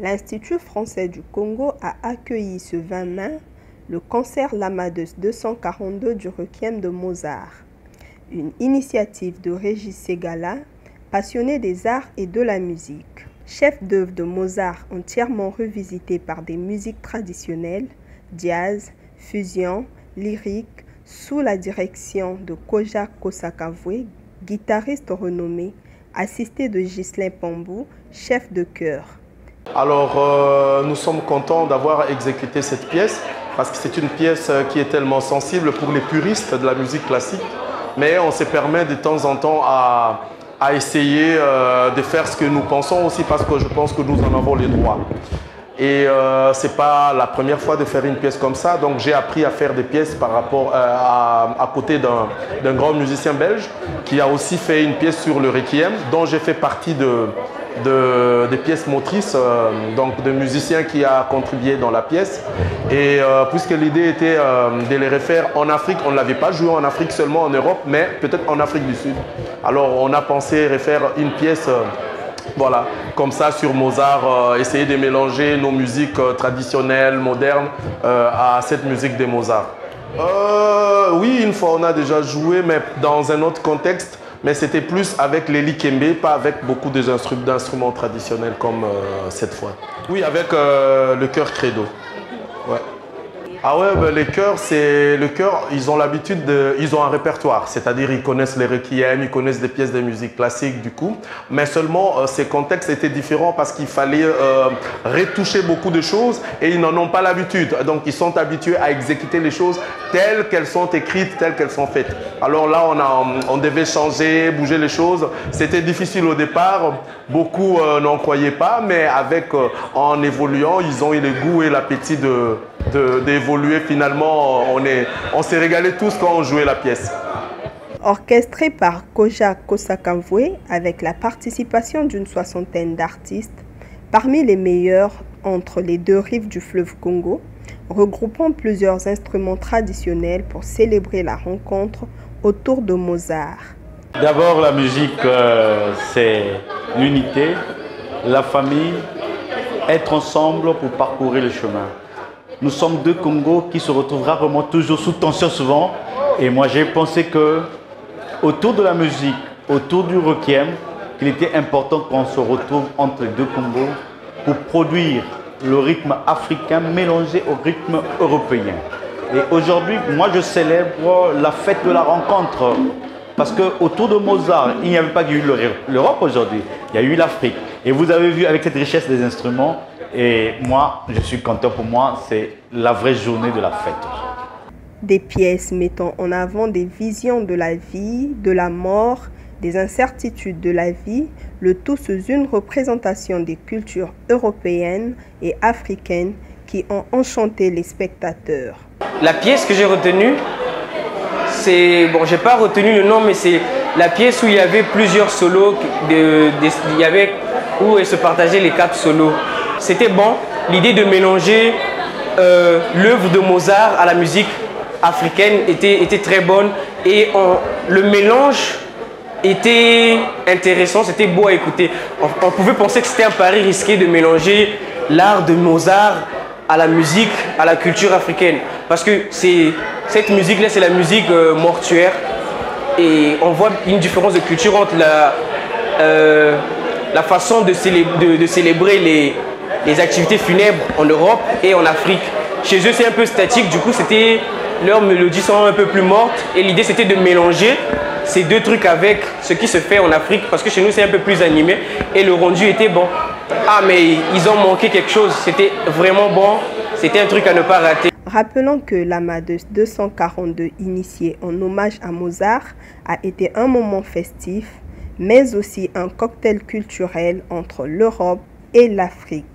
L'Institut français du Congo a accueilli ce 20 mai le concert l'Amadeus 242 du Requiem de Mozart, une initiative de Régis Ségala, passionné des arts et de la musique. Chef d'œuvre de Mozart entièrement revisité par des musiques traditionnelles, jazz, fusion, lyrique, sous la direction de Koja Kosakavwe, guitariste renommé, assisté de Ghislain Pambou, chef de chœur. Alors, nous sommes contents d'avoir exécuté cette pièce parce que c'est une pièce qui est tellement sensible pour les puristes de la musique classique, mais on se permet de temps en temps à essayer de faire ce que nous pensons aussi parce que je pense que nous en avons les droits. Et ce n'est pas la première fois de faire une pièce comme ça, donc j'ai appris à faire des pièces par rapport à côté d'un grand musicien belge qui a aussi fait une pièce sur le Requiem, dont j'ai fait partie des pièces motrices, donc de musiciens qui a contribué dans la pièce. Et puisque l'idée était de les refaire en Afrique, on ne l'avait pas joué en Afrique seulement, en Europe, mais peut-être en Afrique du Sud. Alors on a pensé refaire une pièce voilà, comme ça sur Mozart, essayer de mélanger nos musiques traditionnelles, modernes, à cette musique de Mozart. Oui, une fois on a déjà joué, mais dans un autre contexte. Mais c'était plus avec les likembe, pas avec beaucoup d'instruments traditionnels comme cette fois. Oui, avec le chœur credo. Ouais. Ah ouais, ben les chœurs, ils ont l'habitude ils ont un répertoire, c'est-à-dire ils connaissent les requiem, ils connaissent des pièces de musique classique du coup, mais seulement ces contextes étaient différents parce qu'il fallait retoucher beaucoup de choses et ils n'en ont pas l'habitude. Donc ils sont habitués à exécuter les choses telles qu'elles sont écrites, telles qu'elles sont faites. Alors là, on devait changer, bouger les choses. C'était difficile au départ, beaucoup n'en croyaient pas, mais en évoluant, ils ont eu le goût et l'appétit d'évoluer. Finalement, on s'est régalé tous quand on jouait la pièce. Orchestré par Koja Kosakavwe avec la participation d'une soixantaine d'artistes, parmi les meilleurs entre les deux rives du fleuve Congo, regroupant plusieurs instruments traditionnels pour célébrer la rencontre autour de Mozart. D'abord, la musique, c'est l'unité, la famille, être ensemble pour parcourir le chemin. Nous sommes deux Congos qui se retrouvent rarement toujours sous tension souvent. Et moi, j'ai pensé que autour de la musique, autour du requiem, qu'il était important qu'on se retrouve entre les deux Congos pour produire le rythme africain mélangé au rythme européen. Et aujourd'hui, moi, je célèbre la fête de la rencontre. Parce qu'autour de Mozart, il n'y avait pas eu l'Europe aujourd'hui, il y a eu l'Afrique. Et vous avez vu avec cette richesse des instruments, et moi, je suis content, pour moi, c'est la vraie journée de la fête. Des pièces mettant en avant des visions de la vie, de la mort, des incertitudes de la vie, le tout sous une représentation des cultures européennes et africaines qui ont enchanté les spectateurs. La pièce que j'ai retenue, c'est, bon, j'ai pas retenu le nom, mais c'est la pièce où il y avait plusieurs solos, où se partageaient les 4 solos. C'était bon, l'idée de mélanger l'œuvre de Mozart à la musique africaine était très bonne et le mélange était intéressant, c'était beau à écouter. On pouvait penser que c'était un pari risqué de mélanger l'art de Mozart à la musique, à la culture africaine. Parce que cette musique-là, c'est la musique mortuaire. Et on voit une différence de culture entre la façon de célébrer les activités funèbres en Europe et en Afrique. Chez eux, c'est un peu statique. Du coup, leurs mélodies sont un peu plus mortes. Et l'idée, c'était de mélanger ces deux trucs avec ce qui se fait en Afrique. Parce que chez nous, c'est un peu plus animé. Et le rendu était bon. Ah, mais ils ont manqué quelque chose. C'était vraiment bon. C'était un truc à ne pas rater. Rappelons que l'Amadeus 242, initié en hommage à Mozart, a été un moment festif, mais aussi un cocktail culturel entre l'Europe et l'Afrique.